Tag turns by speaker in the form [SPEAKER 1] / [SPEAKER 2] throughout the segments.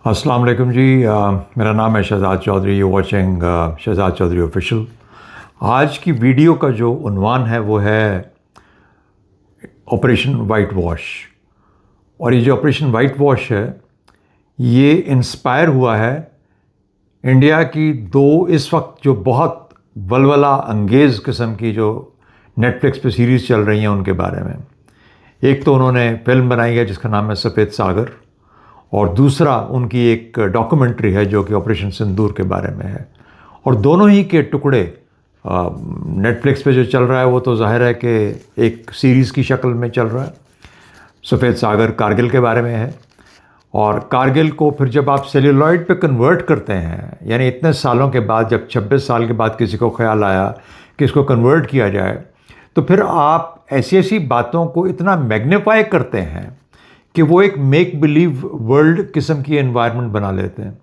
[SPEAKER 1] अस्सलाम वालेकुम जी। मेरा नाम है Shahzad Chaudhry. You watching Shahzad Chaudhry official. आज की वीडियो का जो उन्वान है वो है ऑपरेशन वाइट वॉश। और ये जो ऑपरेशन वाइट वॉश है ये इंस्पायर हुआ है इंडिया की दो इस वक्त जो बहुत वलवला अंगेज़ किस्म की जो नेटफ्लिक्स पे सीरीज़ चल रही हैं उनके बारे में। एक तो उन्होंने फिल्म बनाई है जिसका नाम है सफ़ेद सागर, और दूसरा उनकी एक डॉक्यूमेंट्री है जो कि ऑपरेशन सिंदूर के बारे में है। और दोनों ही के टुकड़े नेटफ्लिक्स पे जो चल रहा है वो तो जाहिर है कि एक सीरीज़ की शक्ल में चल रहा है। सफ़ेद सागर कारगिल के बारे में है, और कारगिल को फिर जब आप सेल्यूलॉइड पे कन्वर्ट करते हैं, यानी इतने सालों के बाद, जब 26 साल के बाद किसी को ख्याल आया कि इसको कन्वर्ट किया जाए, तो फिर आप ऐसी ऐसी बातों को इतना मैग्नीफाई करते हैं कि वो एक मेक बिलीव वर्ल्ड किस्म की एनवायरनमेंट बना लेते हैं।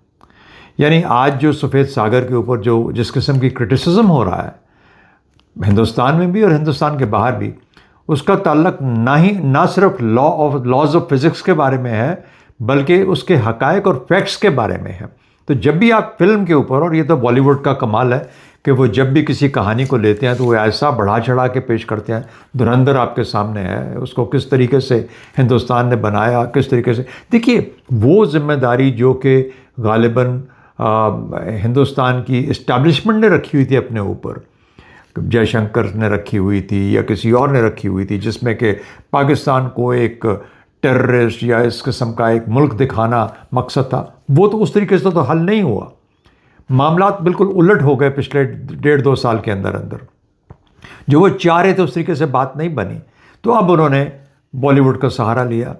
[SPEAKER 1] यानी आज जो सफ़ेद सागर के ऊपर जो जिस किस्म की क्रिटिसिज्म हो रहा है हिंदुस्तान में भी और हिंदुस्तान के बाहर भी, उसका ताल्लुक ना सिर्फ लॉज ऑफ फिज़िक्स के बारे में है, बल्कि उसके हकायक और फैक्ट्स के बारे में है। तो जब भी आप फिल्म के ऊपर, और ये तो बॉलीवुड का कमाल है कि वो जब भी किसी कहानी को लेते हैं तो वो ऐसा बढ़ा चढ़ा के पेश करते हैं। धुरंधर आपके सामने है, उसको किस तरीके से हिंदुस्तान ने बनाया, किस तरीके से। देखिए, वो जिम्मेदारी जो कि गालिबन हिंदुस्तान की इस्टेब्लिशमेंट ने रखी हुई थी अपने ऊपर, जयशंकर ने रखी हुई थी या किसी और ने रखी हुई थी, जिसमें कि पाकिस्तान को एक टेररिस्ट या इस किस्म का एक मुल्क दिखाना मकसद था, वो तो उस तरीके से तो हल नहीं हुआ। मामलात बिल्कुल उलट हो गए पिछले 1.5-2 साल के अंदर अंदर। जो वो चाह रहे थे उस तरीके से बात नहीं बनी, तो अब उन्होंने बॉलीवुड का सहारा लिया।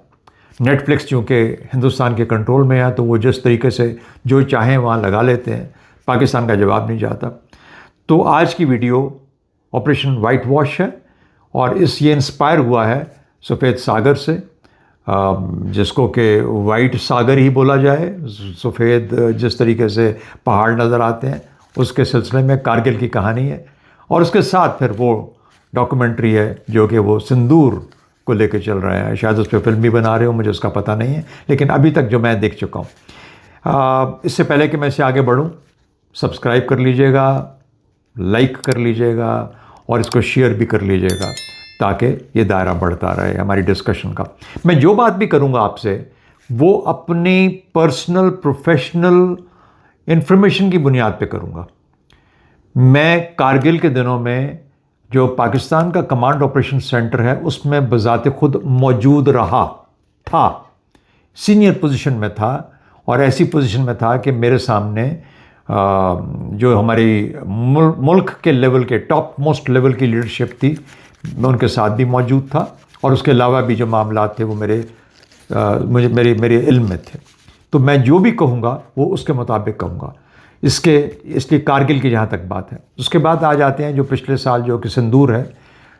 [SPEAKER 1] नेटफ्लिक्स चूँकि हिंदुस्तान के कंट्रोल में है तो वो जिस तरीके से जो चाहें वहाँ लगा लेते हैं, पाकिस्तान का जवाब नहीं जाता। तो आज की वीडियो ऑपरेशन वाइट वॉश है, और ये इंस्पायर हुआ है सफ़ेद सागर से, जिसको कि वाइट सागर ही बोला जाए। सफ़ेद जिस तरीके से पहाड़ नज़र आते हैं उसके सिलसिले में कारगिल की कहानी है, और उसके साथ फिर वो डॉक्यूमेंट्री है जो कि वो सिंदूर को लेकर चल रहा है। शायद उस पर फिल्म भी बना रहे हो, मुझे उसका पता नहीं है, लेकिन अभी तक जो मैं देख चुका हूँ। इससे पहले कि मैं इसे आगे बढ़ूँ, सब्सक्राइब कर लीजिएगा, लाइक कर लीजिएगा, और इसको शेयर भी कर लीजिएगा ताकि ये दायरा बढ़ता रहे हमारी डिस्कशन का। मैं जो बात भी करूँगा आपसे वो अपनी पर्सनल प्रोफेशनल इंफॉर्मेशन की बुनियाद पे करूँगा। मैं कारगिल के दिनों में जो पाकिस्तान का कमांड ऑपरेशन सेंटर है उसमें बज़ाते खुद मौजूद रहा था, सीनियर पोजीशन में था, और ऐसी पोजीशन में था कि मेरे सामने जो हमारी मुल्क के लेवल के टॉप मोस्ट लेवल की लीडरशिप थी, मैं उनके साथ भी मौजूद था, और उसके अलावा भी जो मामलात थे वो मेरे इल्म में थे। तो मैं जो भी कहूँगा वो उसके मुताबिक कहूँगा। इसके कारगिल की जहाँ तक बात है, उसके बाद आ जाते हैं जो पिछले साल जो कि सिंदूर है।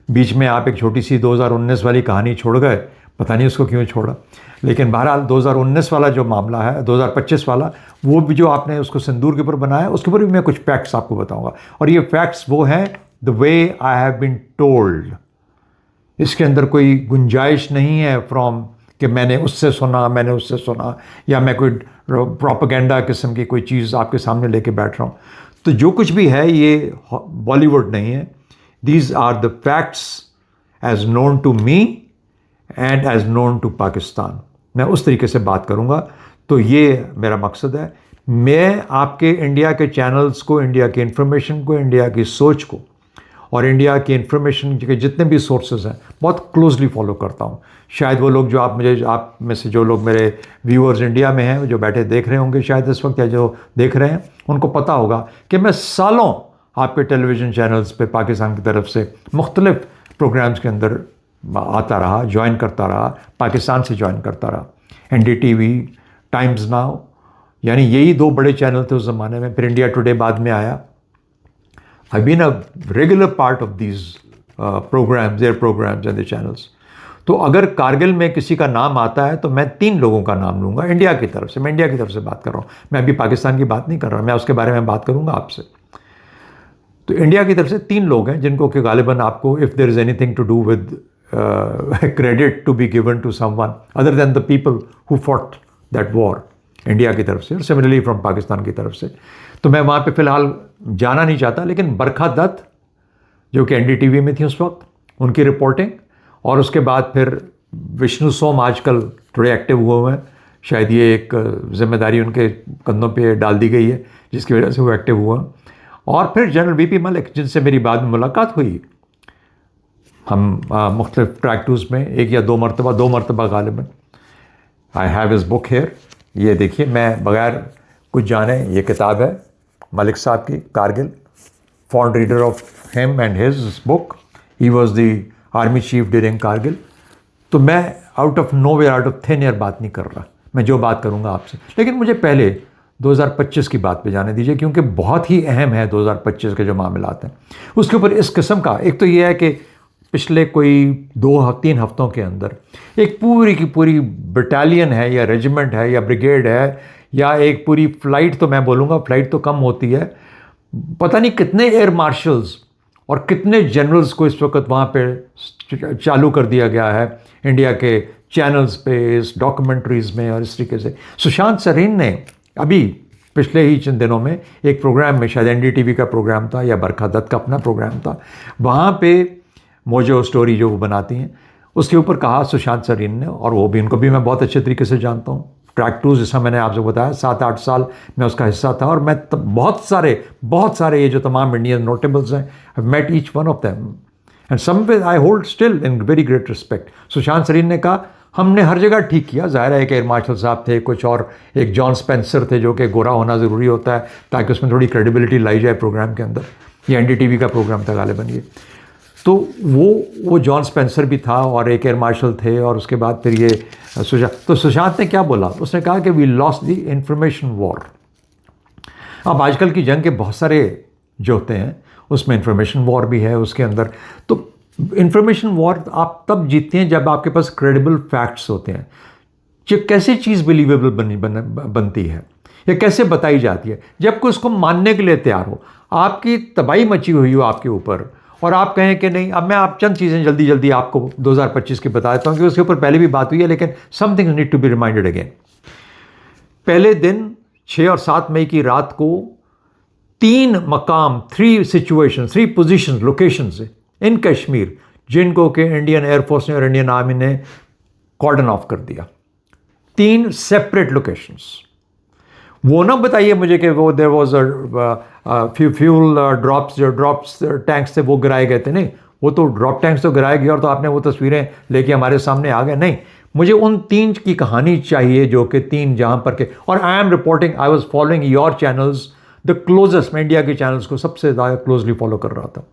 [SPEAKER 1] बीच में आप एक छोटी सी 2019 वाली कहानी छोड़ गए, पता नहीं उसको क्यों छोड़ा, लेकिन बहरहाल 2019 वाला जो मामला है, 2025 वाला, वो भी जो आपने उसको सिंदूर के ऊपर बनाया, उसके ऊपर भी मैं कुछ फैक्ट्स आपको बताऊँगा। और ये फैक्ट्स वो हैं the way I have been told. इसके अंदर कोई गुंजाइश नहीं है फ्रॉम कि मैंने उससे सुना, या मैं कोई प्रोपेगेंडा किस्म की कोई चीज़ आपके सामने लेके बैठ रहा हूँ। तो जो कुछ भी है ये बॉलीवुड नहीं है। These are the facts as known to me and as known to Pakistan. मैं उस तरीके से बात करूँगा। तो ये मेरा मकसद है। मैं आपके इंडिया के चैनल्स को, इंडिया की इंफॉर्मेशन को, इंडिया की सोच को, और इंडिया की इंफॉर्मेशन के जितने भी सोर्सेज हैं बहुत क्लोजली फॉलो करता हूँ। शायद वो लोग जो आप में से जो लोग मेरे व्यूअर्स इंडिया में हैं, जो बैठे देख रहे होंगे शायद इस वक्त, या जो देख रहे हैं, उनको पता होगा कि मैं सालों आपके टेलीविज़न चैनल्स पे पाकिस्तान की तरफ से मुख्तलिफ प्रोग्राम्स के अंदर आता रहा, ज्वाइन करता रहा, पाकिस्तान से ज्वाइन करता रहा। NDTV, टाइम्स नाउ, यानी यही 2 बड़े चैनल थे उस ज़माने में। फिर इंडिया टुडे बाद में आया। I've been a regular part of these programs, their programs and their channels. तो अगर कारगिल में किसी का नाम आता है तो मैं 3 लोगों का नाम लूँगा इंडिया की तरफ से। मैं इंडिया की तरफ से बात कर रहा हूँ, मैं अभी पाकिस्तान की बात नहीं कर रहा, मैं उसके बारे में बात करूँगा आपसे। तो इंडिया की तरफ से 3 लोग हैं जिनको कि गालिबन आपको, if there is anything to do with credit to be given to someone other than the people who fought that war India की तरफ से और सिमिलरली फ्रॉम पाकिस्तान की तरफ से। तो मैं वहाँ पे फ़िलहाल जाना नहीं चाहता, लेकिन बरखा दत्त जो कि एनडीटीवी में थी उस वक्त, उनकी रिपोर्टिंग, और उसके बाद फिर विष्णु सोम आजकल थोड़े एक्टिव हुए हैं, शायद ये एक जिम्मेदारी उनके कंधों पे डाल दी गई है जिसकी वजह से वो एक्टिव हुआ। और फिर जनरल वीपी मलिक जिनसे मेरी बाद में मुलाकात हुई, हम मुख्तलिफ ट्रैक टूर्स में एक या दो मरतबा गालिबन। I have his book here, ये देखिए, मैं बगैर कुछ जाने, ये किताब है मलिक साहब की, Kargil, fond reader of him and his book. He was the army chief during Kargil. तो मैं out of nowhere, out of thin air बात नहीं कर रहा, मैं जो बात करूंगा आपसे, लेकिन मुझे पहले 2025 की बात पे जाने दीजिए, क्योंकि बहुत ही अहम है 2025 के जो मामलात हैं उसके ऊपर इस किस्म का। एक तो ये है कि पिछले कोई 2-3 हफ्तों के अंदर एक पूरी की पूरी बटालियन है या रेजिमेंट है या ब्रिगेड है या एक पूरी फ्लाइट, तो मैं बोलूँगा फ्लाइट तो कम होती है, पता नहीं कितने एयर मार्शल्स और कितने जनरल्स को इस वक्त वहाँ पे चालू कर दिया गया है इंडिया के चैनल्स पे, इस डॉक्यूमेंट्रीज़ में। और इस तरीके से सुशांत सरीन ने अभी पिछले ही चंद दिनों में एक प्रोग्राम में, शायद एनडीटीवी का प्रोग्राम था या बरखा दत्त का अपना प्रोग्राम था, वहाँ पे मोजो स्टोरी जो वो बनाती हैं उसके ऊपर कहा सुशांत सरीन ने, और वो भी, उनको भी मैं बहुत अच्छे तरीके से जानता हूँ। ट्रैक टूर्स जैसा मैंने आपसे बताया 7-8 साल मैं उसका हिस्सा था, और मैं बहुत सारे ये जो तमाम इंडियन नोटेबल्स हैं, I met each one of them and some way I hold still in very great respect. Sushant Sareen ने कहा हमने हर जगह ठीक किया, ज़ाहिर है कि एयर मार्शल साहब थे, कुछ और एक जॉन स्पेंसर थे जो कि गोरा होना ज़रूरी होता है ताकि उसमें थोड़ी क्रेडिबिलिटी लाई जाए प्रोग्राम के अंदर, ये एनडीटीवी का प्रोग्राम था गालिबन ये। तो वो जॉन स्पेंसर भी था और एक एयर मार्शल थे, और उसके बाद फिर ये सुशांत ने क्या बोला, उसने कहा कि we lost the information war. अब आजकल की जंग के बहुत सारे जो होते हैं उसमें इंफॉर्मेशन वॉर भी है उसके अंदर। तो इंफॉर्मेशन वॉर आप तब जीतते हैं जब आपके पास क्रेडिबल फैक्ट्स होते हैं, जो कैसे चीज़ बिलीवेबल बनती है या कैसे बताई जाती है, जब कोई उसको मानने के लिए तैयार हो। आपकी तबाही मची हुई हो आपके ऊपर और आप कहें कि नहीं, अब मैं आप चंद चीज़ें जल्दी आपको 2025 की बता देता हूँ कि उसके ऊपर पहले भी बात हुई है, लेकिन something need to be reminded again. पहले दिन 6 और 7 मई की रात को 3 मकाम, 3 सिचुएशन, 3 पोजिशन, लोकेशंस इन कश्मीर जिनको कि इंडियन एयरफोर्स ने और इंडियन आर्मी ने कॉर्डन ऑफ कर दिया। 3 सेपरेट लोकेशंस। वो ना बताइए मुझे कि वो there was fuel drops tanks थे वो गिराए गए थे, नहीं, वो तो ड्रॉप टैंक्स तो गिराए गए और तो आपने वो तस्वीरें लेके हमारे सामने आ गए। नहीं, मुझे उन 3 की कहानी चाहिए जो कि 3 जहाँ पर के, और I am reporting, I was following your channels the closest, मैं इंडिया के चैनल्स को सबसे ज़्यादा क्लोजली फॉलो कर रहा था।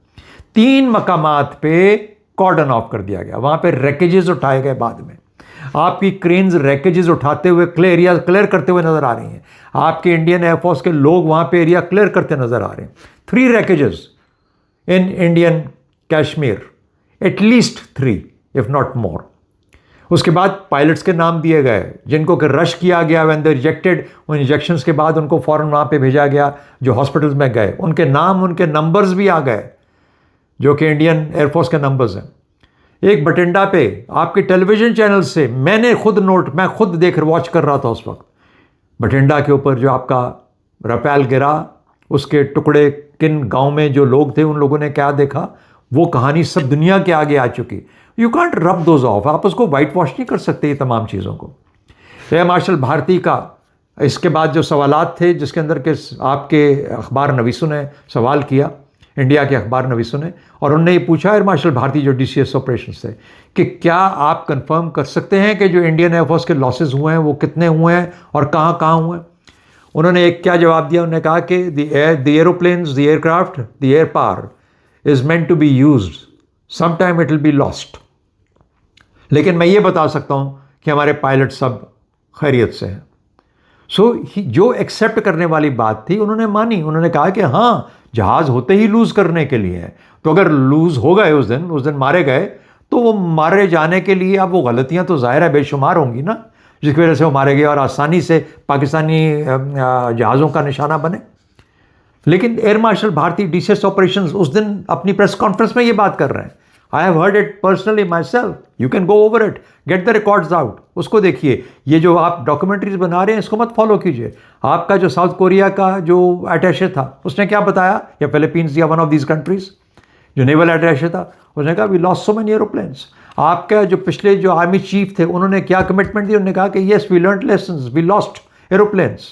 [SPEAKER 1] 3 मकामात पे कॉर्डन ऑफ कर दिया गया, वहाँ पे रैकेजेस उठाए गए। बाद में आपकी क्रेन्स रैकेजेस उठाते हुए एरिया क्लियर करते हुए नजर आ रही हैं, आपके इंडियन एयरफोर्स के लोग वहाँ पे एरिया क्लियर करते नजर आ रहे हैं। 3 wreckages in Indian Kashmir, at least 3 if not more. उसके बाद पायलट्स के नाम दिए गए जिनको कि रश किया गया, व्हेन दे रिजेक्टेड, उन इंजेक्शंस के बाद उनको फौरन वहाँ पे भेजा गया जो हॉस्पिटल्स में गए, उनके नाम, उनके नंबर्स भी आ गए जो कि इंडियन एयरफोर्स के नंबर्स हैं। एक बठिंडा पे आपके टेलीविजन चैनल से मैं खुद देख वॉच कर रहा था उस वक्त, बठिंडा के ऊपर जो आपका रफेल गिरा, उसके टुकड़े किन गांव में जो लोग थे उन लोगों ने क्या देखा, वो कहानी सब दुनिया के आगे आ चुकी। यू कांट रब दोज ऑफ, आप उसको वाइट वॉश नहीं कर सकते ये तमाम चीज़ों को। एयर मार्शल भारती का इसके बाद जो सवालात थे जिसके अंदर के आपके अखबार नवीसों ने सवाल किया, इंडिया के अखबार नवीसों ने, और उन्होंने ये पूछा एयर मार्शल भारती जो DCS ऑपरेशंस थे कि क्या आप कंफर्म कर सकते हैं कि जो इंडियन एयरफोर्स के लॉसेस हुए हैं वो कितने हुए हैं और कहाँ कहाँ हुए हैं। उन्होंने एक क्या जवाब दिया, उन्होंने कहा कि the aeroplanes, the aircraft, the air power is meant to be used, some time it will be lost. लेकिन मैं ये बता सकता हूँ कि हमारे पायलट सब खैरियत से हैं। जो एक्सेप्ट करने वाली बात थी उन्होंने मानी, उन्होंने कहा कि हाँ, जहाज होते ही लूज करने के लिए है, तो अगर लूज हो गए उस दिन मारे गए, तो वो मारे जाने के लिए अब वो गलतियां तो जाहिर है बेशुमार होंगी ना, जिसकी वजह से वो मारे गए और आसानी से पाकिस्तानी जहाज़ों का निशाना बने। लेकिन air marshal Bharti DCS operations उस दिन अपनी प्रेस कॉन्फ्रेंस में ये बात कर रहे हैं। I have heard it personally my self, you can go over it, get the records out, उसको देखिए। ये जो आप डॉक्यूमेंट्रीज बना रहे हैं इसको मत फॉलो कीजिए। आपका जो साउथ कोरिया का जो अटैचे था उसने क्या बताया, या फिलीपींस या वन ऑफ दीज कंट्रीज जो नेवल अटैचे था, उसने कहा we lost so many aeroplanes. आपका जो पिछले जो आर्मी चीफ थे उन्होंने क्या कमिटमेंट दी, उन्होंने कहा कि yes we learn lessons, we lost aeroplanes,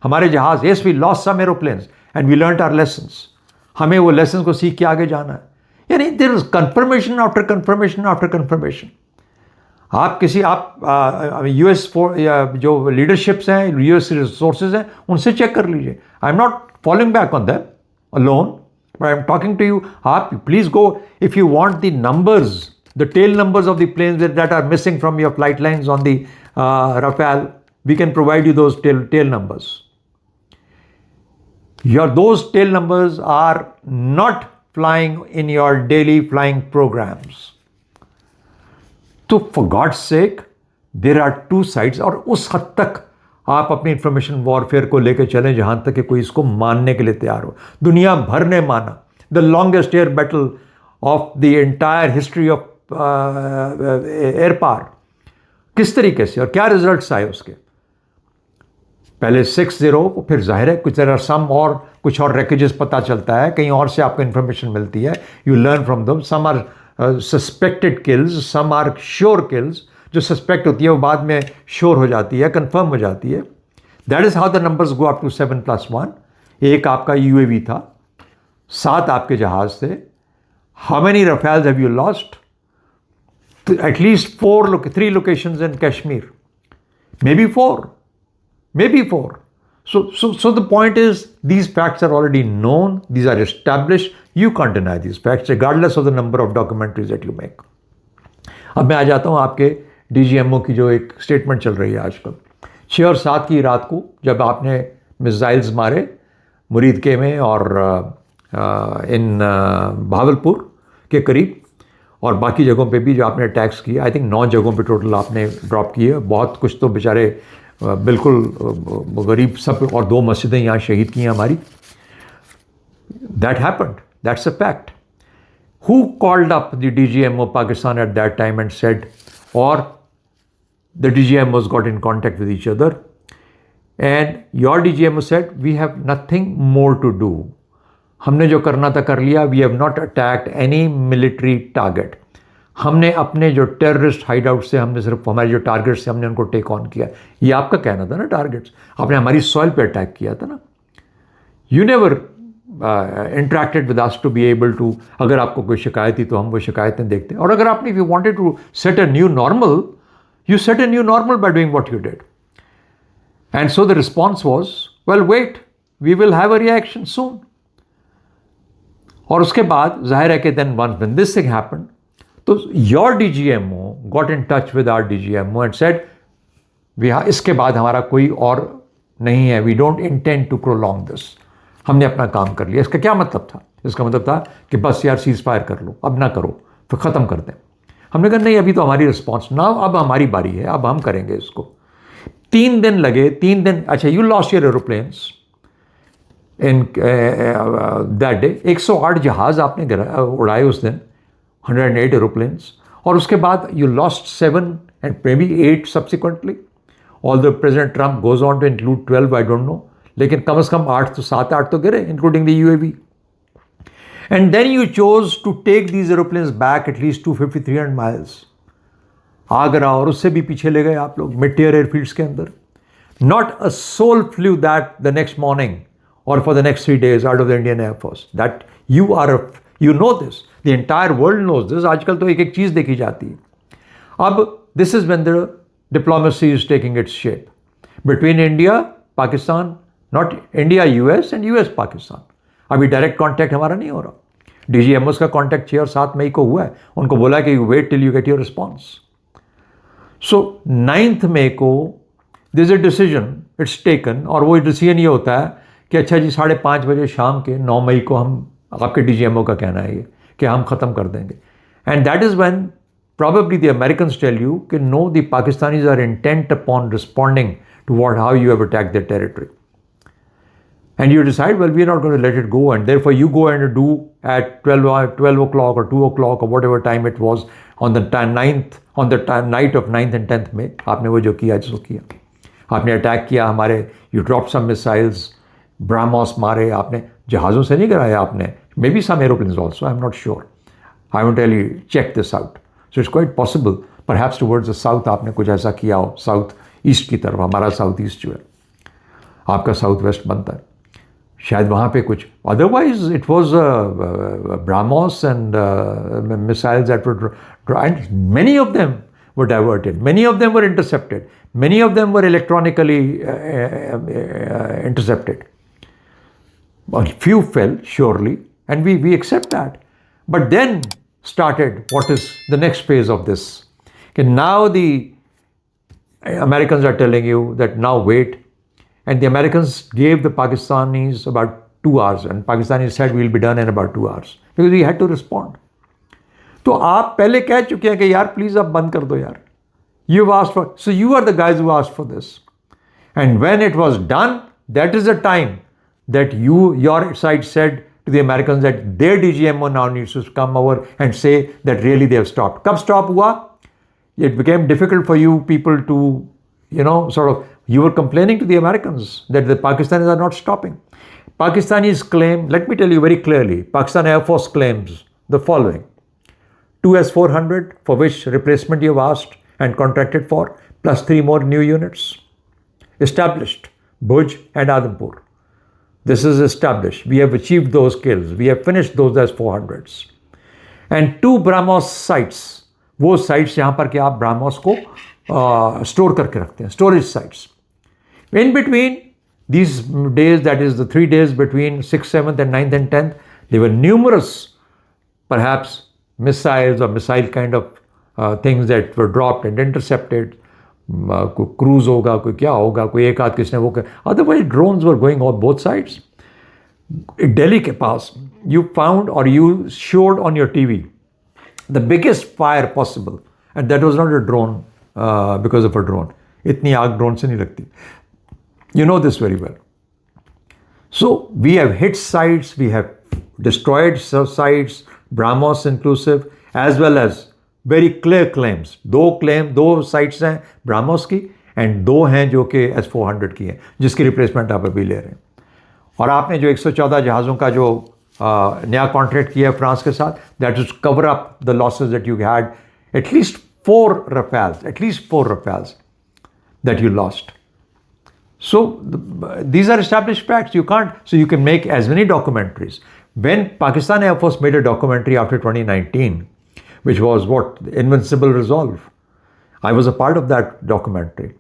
[SPEAKER 1] हमारे जहाज, yes we lost some aeroplanes and we learn our lessons, हमें वो लेसन को सीख के आगे जाना है। यानी there is confirmation after confirmation after confirmation. आप किसी आप यूएस जो लीडरशिप्स हैं, यूएस रिसोर्सेज हैं, उनसे चेक कर लीजिए। I am not following back on them alone, but I am talking to you. आप please go, if you want the numbers, the tail numbers of the planes that are missing from your flight lines on the Rafale, we can provide you those tail numbers. Those tail numbers are not flying in your daily flying programs. So for God's sake, there are two sides, और उस हद तक आप अपनी information warfare को लेकर चलें जहां तक कि कोई इसको मानने के लिए तैयार हो। दुनिया भर ने माना, the longest air battle of the entire history of air power, किस तरीके से और क्या रिजल्ट्स आए उसके। पहले 6-0, फिर जाहिर है कुछ सम और कुछ और रैकेजेस पता चलता है, कहीं और से आपको इन्फॉर्मेशन मिलती है, you learn from them. Some are suspected kills, some are sure kills. जो सस्पेक्ट होती है वो बाद में श्योर हो जाती है, कंफर्म हो जाती है। That is how the numbers go up to 7+1। एक आपका यूएवी था, 7 आपके जहाज थे। How many Rafales have you lost? At least 3 locations in Kashmir, maybe 4. So the point is, these facts are already known, these are established, you can't deny these facts regardless of the number of documentaries that you make. अब मैं आ जाता हूँ आपके DGMO की जो एक statement चल रही है आजकल। 6 और 7 की रात को जब आपने मिसाइल्स मारे मुरीद के में और इन भावलपुर के करीब और बाकी जगहों पे भी जो आपने अटैक्स किए, आई थिंक 9 जगहों पे टोटल आपने ड्रॉप किए। बहुत कुछ तो बेचारे बिल्कुल गरीब सब, और 2 मस्जिदें यहाँ शहीद की हैं हमारी। That happened, that's a fact. Who called up the DGMO Pakistan at that time and said, और the DGMOs got in contact with each other and your DGMO said we have nothing more to do, हमने जो करना था कर लिया, we have not attacked any military target. हमने अपने जो टेररिस्ट हाइड आउट से, हमने सिर्फ हमारे जो टारगेट्स थे हमने उनको टेक ऑन किया। ये आपका कहना था ना, टारगेट्स आपने हमारी सॉइल पे अटैक किया था ना। You never interacted with us to be able to, अगर आपको कोई शिकायत थी तो हम वो शिकायतें देखते। और अगर आपने, if you wanted to set a new normal, you set a new normal by doing what you did. And so the response was, well wait, we will have a reaction soon. और उसके बाद जाहिर है कि then when this thing happened, तो your DGMO got in touch with our DGMO and said इसके बाद हमारा कोई और नहीं है, we don't intend to prolong this, हमने अपना काम कर लिया। इसका क्या मतलब था? इसका मतलब था कि बस यार सीज फायर कर लो, अब ना करो, फिर ख़त्म कर दें। हमने कहा नहीं, अभी तो हमारी रिस्पॉन्स ना, अब हमारी बारी है, अब हम करेंगे इसको। 3 दिन लगे, 3 दिन। अच्छा, you lost your aeroplanes in that day. 108 जहाज आपने उड़ाए उस दिन, 108 एरोप्लेन्स। और उसके बाद you lost 7 and maybe 8 subsequently. Although president Trump goes on to include 12, I don't know, लेकिन कम से कम 7-8 तो गिरे, including the UAV। And then you chose to take these aeroplanes back at least 250-300 miles Agra, और उससे भी पीछे ले गए आप लोग मिड टियर एयरफील्ड्स के अंदर। Not a soul flew that the next morning or for the next 3 days out of the Indian Air Force. That you know this. The entire world knows this. आजकल तो एक चीज़ देखी जाती है। अब this is when the diplomacy is taking its shape between India, Pakistan, not India, US and US, Pakistan. अभी direct contact हमारा नहीं हो रहा। DGMOs का कॉन्टैक्ट 6 और 7 मई को हुआ है, उनको बोला कि you wait till you get your response. So 9th मई को there's a decision, it's taken, और वो डिसीजन ये होता है कि अच्छा जी 5:30 बजे शाम के 9 मई को हम, आपके DGMO का कहना है ये कि हम ख़त्म कर देंगे। And that is when probably the Americans tell you कि no, the Pakistanis are intent upon responding to how you have attacked their territory. And you decide, well, we're not going to let it go, and therefore you go and do at 12 o'clock or 2 o'clock or whatever time it was on the night of 9th and 10th में आपने वो जो किया जिसको किया, आपने attack किया हमारे, you dropped some missiles, BrahMos मारे आपने, जहाज़ों से नहीं कराया आपने, maybe some aeroplanes also, I'm not sure, I won't really check this out. So it's quite possible, perhaps towards the south आपने कुछ ऐसा किया हो, साउथ ईस्ट की तरफ, हमारा साउथ ईस्ट जो है, आपका साउथ वेस्ट बनता है, शायद वहाँ पे कुछ, otherwise it was BrahMos and missiles that were, and many of them were diverted, many of them were intercepted, many of them were electronically intercepted. A few fell, surely, and we accept that. But then started what is the next phase of this. Okay, now the Americans are telling you that now wait, and the Americans gave the Pakistanis about 2 hours, and Pakistanis said we'll be done in about 2 hours because we had to respond. तो आप पहले कह चुके हैं कि यार please आप बंद कर दो यार. You've asked for, so you are the guys who asked for this. And when it was done, that is the time that your side said to the Americans that their DGMO now needs to come over and say that really they have stopped. कब stop हुआ? It became difficult for you people to, sort of, you were complaining to the Americans that the Pakistanis are not stopping. Pakistanis claim, let me tell you very clearly, Pakistan Air Force claims the following. 2 S-400 for which replacement you have asked and contracted for, plus 3 more new units. Established, Bhuj and Adhampur. This is established. We have achieved those kills. We have finished those S-400s. And 2 BrahMos sites. वो sites जहाँ पर कि आप BrahMos को store करके रखते हैं, storage sites. In between these days, that is the 3 days between 6th, 7th and 9th and 10th, there were numerous, perhaps, missiles or missile kind of things that were dropped and intercepted. कोई cruise होगा, कोई क्या होगा, कोई एक आध किसने वो, otherwise drones were going on both sides. Delhi के पास you found or you showed on your TV the biggest fire possible, and that was not a drone because of a drone. इतनी आग ड्रोन से नहीं लगती. You know this very well. So we have hit sites, we have destroyed sites, BrahMos inclusive, as well as very clear claims. 2 sites हैं BrahMos की and 2 हैं जो कि S-400 की हैं, जिसकी रिप्लेसमेंट आप अभी ले रहे हैं. और आपने जो 114 जहाज़ों का जो नया कॉन्ट्रैक्ट किया है फ्रांस के साथ, that is cover up the losses that you had, at least 4 Rafales that you lost. So these are established facts. You can't, so you can make as many documentaries. When Pakistan Air Force made a documentary after 2019, which was what? Invincible Resolve. I was a part of that documentary.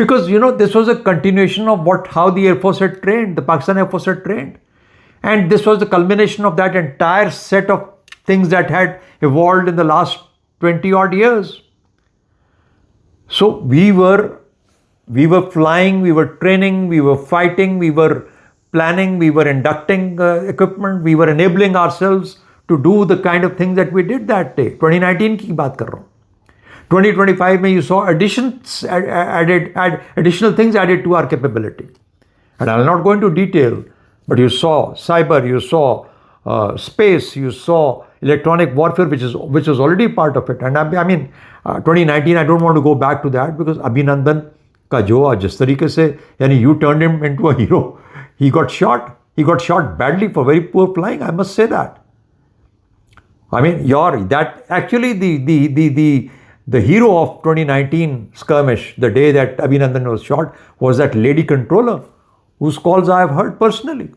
[SPEAKER 1] Because, this was a continuation of how the Air Force had trained, the Pakistan Air Force had trained. And this was the culmination of that entire set of things that had evolved in the last 20 odd years. So we were flying, we were training, we were fighting, we were planning, we were inducting equipment, we were enabling ourselves to do the kind of things that we did that day. 2019 की बात कर रहा हूँ. 2025 में you saw additional things added to our capability. And I will not go into detail, but you saw cyber, you saw space, you saw electronic warfare, which is already part of it. And I mean, 2019, I don't want to go back to that because Abhinandan का जो जिस तरीके से, यानी you turned him into a hero. He got shot badly for very poor flying, I must say that. I mean, the hero of 2019 skirmish, the day that Abhinandan was shot, was that lady controller whose calls I have heard personally.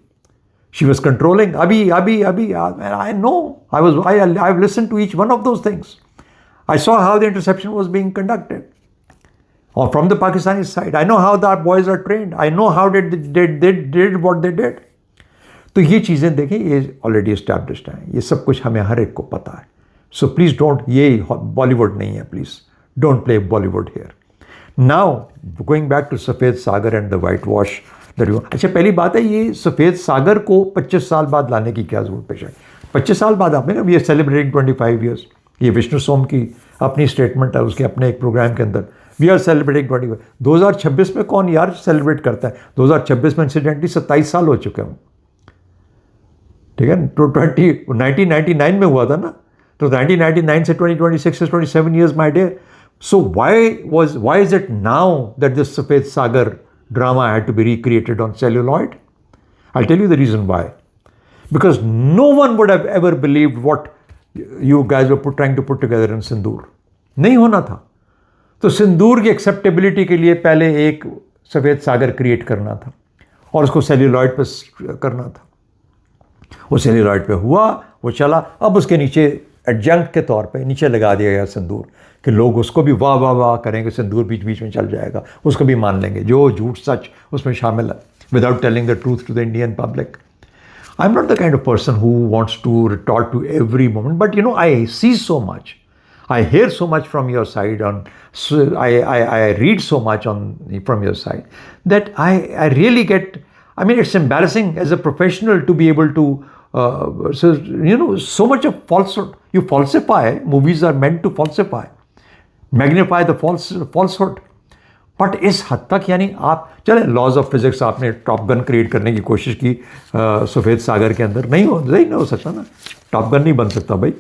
[SPEAKER 1] She was controlling Abhi. I know. I've listened to each one of those things. I saw how the interception was being conducted. Or from the Pakistani side. I know how our boys are trained. I know how they did what they did. तो ये चीज़ें देखें, ये already established हैं, ये सब कुछ हमें हर एक को पता है. सो प्लीज़ डोंट, ये बॉलीवुड नहीं है, please don't play Bollywood here. Now going back to Safed Sagar and the white wash that you. अच्छा, पहली बात है, ये सफ़ेद सागर को 25 साल बाद लाने की क्या ज़रूरत पेश है? 25 साल बाद आपने, वी आर सेलिब्रेटिंग 25 ईयर्स. ये विष्णु सोम की अपनी स्टेटमेंट है, उसके अपने एक प्रोग्राम के अंदर वी आर सेलिब्रेटिंग 25। 2026 में कौन यार सेलिब्रेट करता है? 2026 में इंसिडेंटली 27 साल हो चुके हैं, ठीक है। तो 1999 में हुआ था ना, तो 1999 से 2026 is 27 years, my dear. So why is it now that this Safed Sagar drama had to be recreated on celluloid? I'll tell you the reason why. Because no one would have ever believed what you guys were trying to put together in Sindoor. नहीं होना था। तो सिंदूर की acceptability के लिए पहले एक सफ़ेद सागर क्रिएट करना था और उसको सेल्यूलॉइड पे करना था। वो सेल्यूलॉइड पे हुआ, वो चला। अब उसके नीचे एडजंक्ट के तौर पे नीचे लगा दिया गया सिंदूर कि लोग उसको भी वाह वाह वाह करेंगे, सिंदूर बीच बीच में चल जाएगा, उसको भी मान लेंगे, जो झूठ सच उसमें शामिल है, without telling the truth to the Indian public. I am not the kind of person who wants to retort to every moment, but you know I see so much, I hear so much from your side I read so much from your side that I really get, I mean, it's embarrassing as a professional to be able to, so much of falsehood. You falsify, movies are meant to falsify, magnify the falsehood. But इस हद तक, यानी आप चले laws of physics आपने top gun create करने की कोशिश की सफ़ेद सागर के अंदर, नहीं हो सकता ना, टॉप गन नहीं बन सकता भाई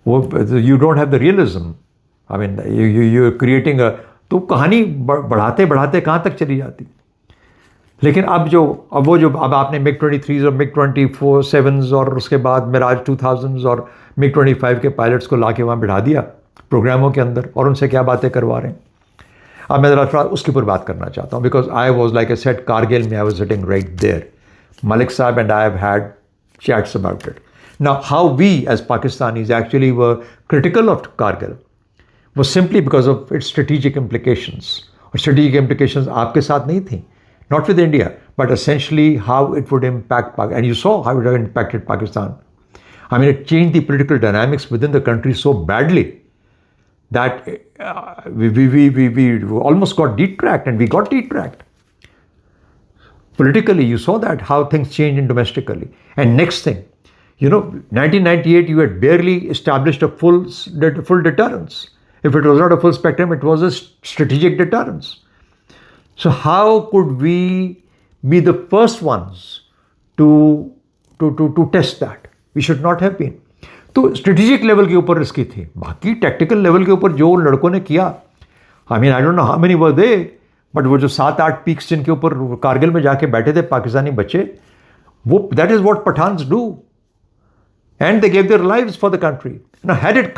[SPEAKER 1] वो, you don't have the realism. I mean you creating तो कहानी बढ़ाते बढ़ाते कहाँ तक चली जाती। लेकिन अब आपने मिग 23 और मिग 24/7 और उसके बाद मिराज 2000 और मिग 25 के पायलट्स को ला के वहाँ बिठा दिया प्रोग्रामों के अंदर, और उनसे क्या बातें करवा रहे हैं। अब मैं ज़रा उसके ऊपर बात करना चाहता हूँ, because I was like a set Kargil में, I was sitting right there, Malik sahab and I have had chats about it. Now, how we as Pakistanis actually were critical of Kargil was simply because of its strategic implications. और strategic implications आपके साथ नहीं थी, not with India, but essentially how it would impact Pakistan. And you saw how it impacted Pakistan. I mean, it changed the political dynamics within the country so badly that we almost got detracked, and we got detracked. Politically, you saw that, how things changed in domestically. And next thing, 1998, you had barely established a full deterrence. If it was not a full spectrum, it was a strategic deterrence. So how could we be the first ones to test that? We should not have been. तो strategic level के ऊपर risky थी, बाकी tactical level के ऊपर जो लड़कों ने किया, I mean, I don't know how many were they, but वो जो 7-8 पीक्स जिनके ऊपर कारगिल में जाके बैठे थे पाकिस्तानी बच्चे, वो that is what Pathans do, and they give their lives for the country. Now had it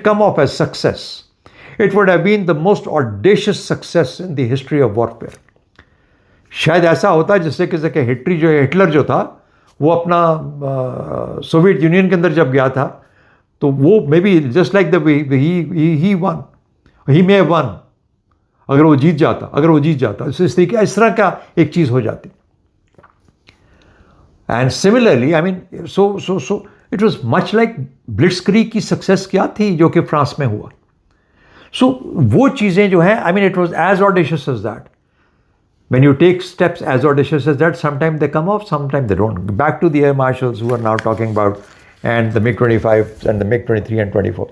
[SPEAKER 1] come off as success, it would have been the most audacious success in the history of warfare. शायद ऐसा होता जिससे किसी के Hitler जो था वो अपना सोवियत यूनियन के अंदर जब गया था, तो वो may be just like the he one, he may one, अगर वो जीत जाता इस तरह का एक चीज़ हो जाती। And similarly, I mean, so it was much like blitzkrieg की सक्सेस क्या थी जो कि फ्रांस में हुआ। सो वो चीज़ें जो हैं, I mean, it was as audacious as that. When you take steps as audacious as that, sometimes they come off, sometimes they don't. Back to the air marshals who are now talking about, and the MiG-25 and the MiG-23 and 24.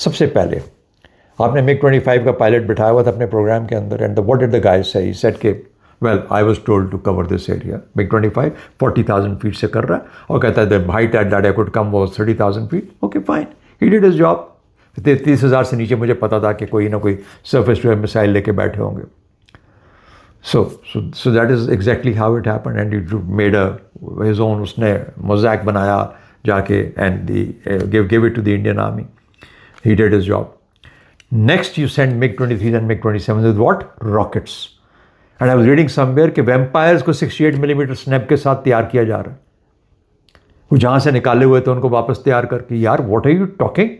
[SPEAKER 1] सबसे पहले आपने MiG-25 का pilot बिठाया हुआ था अपने programme के अंदर, and what did the guy say? He said कि well, I was told to cover this area. MiG-25 40,000 feet से कर रहा है और कहता है the height at that I could come was 30,000 feet. Okay, fine. He did his job. 30,000 से नीचे मुझे पता था कि कोई ना कोई surface to air missile लेके बैठे होंगे. So that is exactly how it happened, and he made his own, उसने mosaic बनाया जाके, and gave it to the Indian Army. He did his job. Next, you send MiG-23 and MiG-27 with what? Rockets. And I was reading somewhere कि Vampires को 68mm snap के साथ तैयार किया जा रहा है। वो जहाँ से निकाले हुए थे उनको वापस तैयार करके। यार, what are you talking?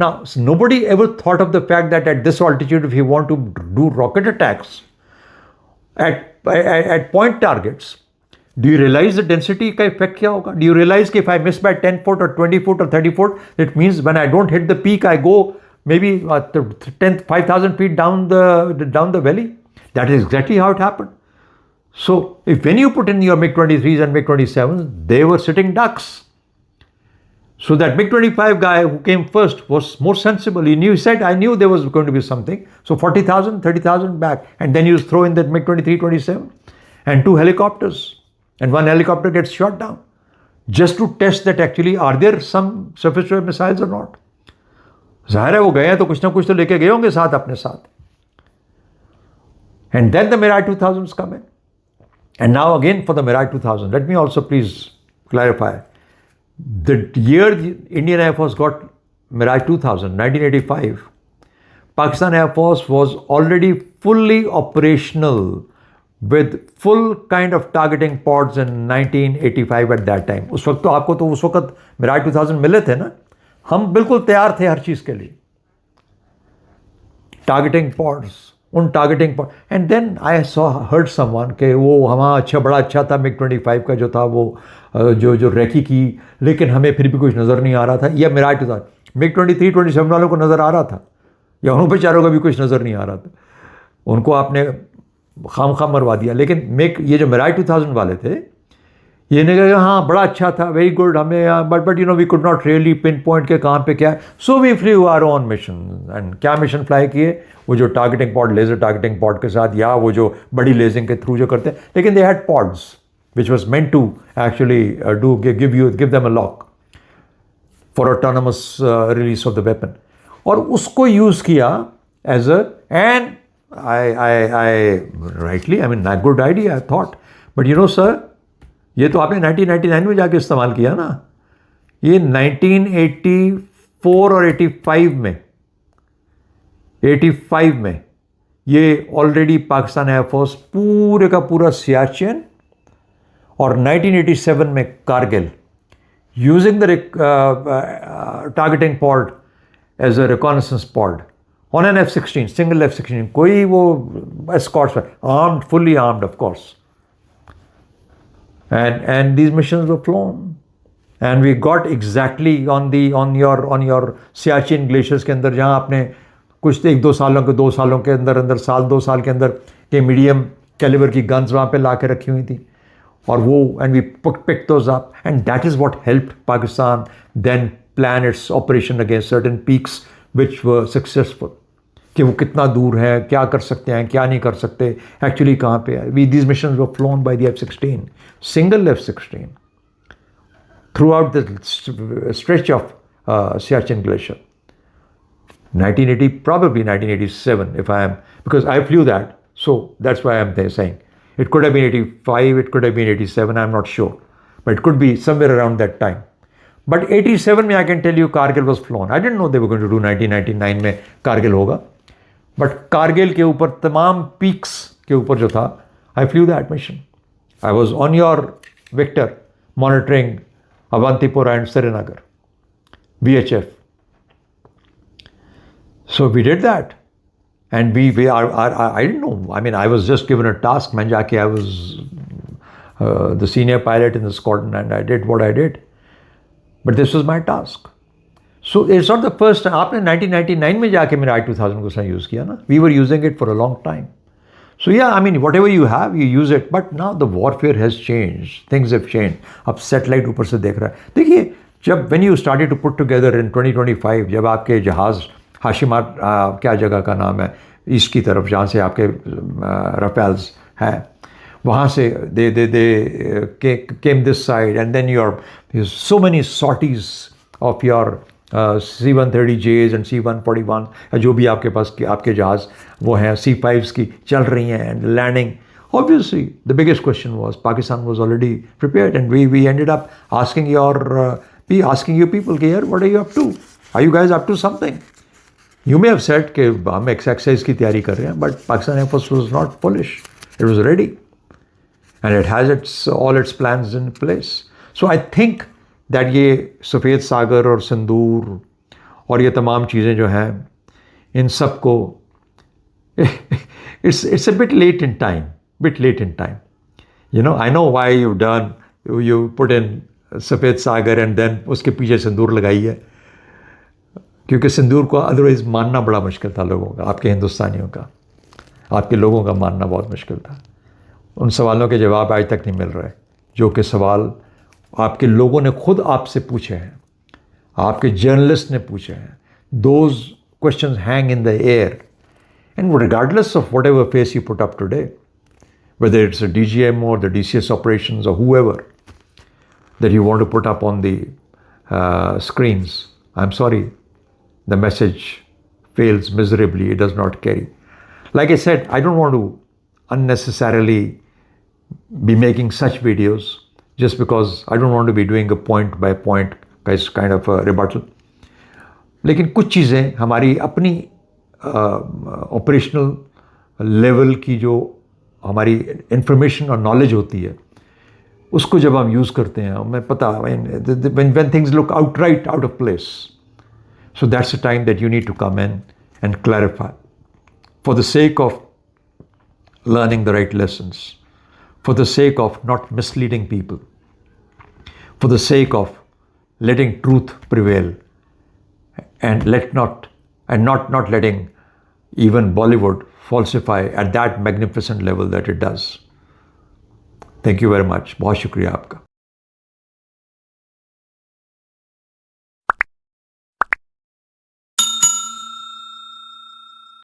[SPEAKER 1] Now, nobody ever thought of the fact that at this altitude, if you want to do rocket attacks at point targets, do you realize the density का effect क्या होगा? Do you realize कि if I miss by 10 foot or 20 foot or 30 foot, it means when I don't hit the peak, I go maybe 5,000 feet down the valley? That is exactly how it happened. So when you put in your MiG-23s and MiG-27s, they were sitting ducks. So that MiG-25 guy who came first was more sensible. He said, I knew there was going to be something. So 40,000, 30,000 back. And then you throw in that MiG-23, 27 and 2 helicopters. And 1 helicopter gets shot down. Just to test that actually, are there some surface-to-air missiles or not? ज़ाहिर है वो गए हैं तो कुछ ना कुछ तो लेके गए होंगे साथ अपने साथ. And then the Mirage 2000s come in. And now again for the Mirage 2000, let me also please clarify. The year the Indian Air Force got Mirage 2000, 1985, Pakistan Air Force was already fully operational with full kind of targeting pods in 1985 at that time. उस वक्त तो आपको तो उस वक्त Mirage 2000 मिले थे ना, हम बिल्कुल तैयार थे हर चीज़ के लिए. Targeting pods, उन targeting pods. And then I heard someone कि वो हमारा बड़ा अच्छा था MiG-25 का जो था वो जो रेकी की, लेकिन हमें फिर भी कुछ नज़र नहीं आ रहा था. या Mirage 2000, MiG-23, 27 वालों को नज़र आ रहा था, या उन बेचारों को भी कुछ नज़र नहीं आ रहा था. उनको आपने खाम मरवा दिया. लेकिन ये जो Mirage 2000 वाले थे, ये नहीं कहा हाँ बड़ा अच्छा था, वेरी गुड, हमें but you know we could not really pinpoint के कहाँ पे क्या है. So we flew our own mission. And क्या मिशन फ्लाई किए, वो जो targeting pod, laser targeting pod के साथ, या वो जो बड़ी लेजिंग के थ्रू जो करते हैं. लेकिन they had pods which was meant to actually give them a lock for autonomous release of the weapon. और उसको यूज़ किया as a, and I rightly, I mean, not good idea, I thought. But you know, sir, ये तो आपने 1999 में जाके इस्तेमाल किया ना. ये 1984 और 85 में ये ऑलरेडी पाकिस्तान एयरफोर्स पूरे का पूरा सियाचिन, और 1987 में Kargil, using the targeting pod as a reconnaissance pod on an F-16, single F-16, कोई वो escorts, armed, fully armed, of course. And these missions were flown, and we got exactly on your Siachen glaciers के अंदर, जहाँ आपने कुछ 1-2 सालों के अंदर साल 2 साल के अंदर के मीडियम कैलिबर की गन्स वहाँ पे ला के रखी हुई थी, और वो, and we picked those up, and that is what helped Pakistan then plan its operation against certain peaks which were successful. कि वो कितना दूर है, क्या कर सकते हैं, क्या नहीं कर सकते, एक्चुअली कहाँ पे है. These missions were flown by the F-16, single F-16, throughout the stretch of Siachen Glacier. 1980, probably 1987, because I flew that, so that's why I'm there saying. It could have been 85, it could have been 87, I'm not sure. But it could be somewhere around that time. But 87 में I can tell you Kargil was flown. I didn't know they were going to do 1999 में Kargil होगा. But Kargil के ऊपर तमाम peaks के ऊपर जो था, I flew that mission. I was on your victor monitoring Avantipura and Srinagar, VHF. So we did that, and we are I didn't know, I mean I was just given a task. मैं जाके I was the senior pilot in the squadron and I did what I did, but this was my task. So it's not the first time. आपने 1999 में जाके Mirage 2000 को सही use किया ना. We were using it for a long time. So yeah, I mean, whatever you have, you use it. But now the warfare has changed. Things have changed. अब satellite ऊपर से देख रहा है. देखिए, जब when you started to put together in 2025, जब आपके जहाज़ हाशिमार, क्या जगह का नाम है, ईस्ट की तरफ, जहाँ से आपके रफेल्स हैं, वहाँ से they came this side, and then there's so many sorties of your C-130Js and C-141, जो भी आपके पास आपके जहाज़ वो हैं, C-5s की चल रही हैं, and landing. Obviously, the biggest question was Pakistan was already prepared, and we ended up asking you people, here, what are you up to? Are you guys up to something? You may have said कि हम exercise की तैयारी कर रहे हैं, but Pakistan Air Force was not foolish. It was ready, and it has all its plans in place. So I think that ये सफ़ेद सागर और सिंदूर और ये तमाम चीज़ें जो हैं, इन सब को it's a bit late in time. You know, I know why you put in सफ़ेद सागर and then उसके पीछे सिंदूर लगाई है, क्योंकि सिंदूर को अदरवाइज़ मानना बड़ा मुश्किल था लोगों का, आपके हिंदुस्तानियों का, आपके लोगों का मानना बहुत मुश्किल था. उन सवालों के जवाब आज तक नहीं मिल रहे, जो कि सवाल आपके लोगों ने खुद आपसे पूछे हैं. आपके जर्नलिस्ट ने पूछे हैं. Those questions hang in the air. And regardless of whatever face you put up today, whether it's a DGM or the DCS operations or whoever that you want to put up on the screens, I'm sorry, the message fails miserably. It does not carry. Like I said, I don't want to unnecessarily be making such videos just because I don't want to be doing a point by point kind of a rebuttal. लेकिन कुछ चीज़ें हमारी अपनी operational level की जो हमारी information और knowledge होती है उसको जब हम यूज़ करते हैं हमें पता when things look outright out of place, so that's the time that you need to come in and clarify for the sake of learning the right lessons, for the sake of not misleading people, for the sake of letting truth prevail, and not letting even Bollywood falsify at that magnificent level that it does. Thank you very much. बहुत शुक्रिया आपका.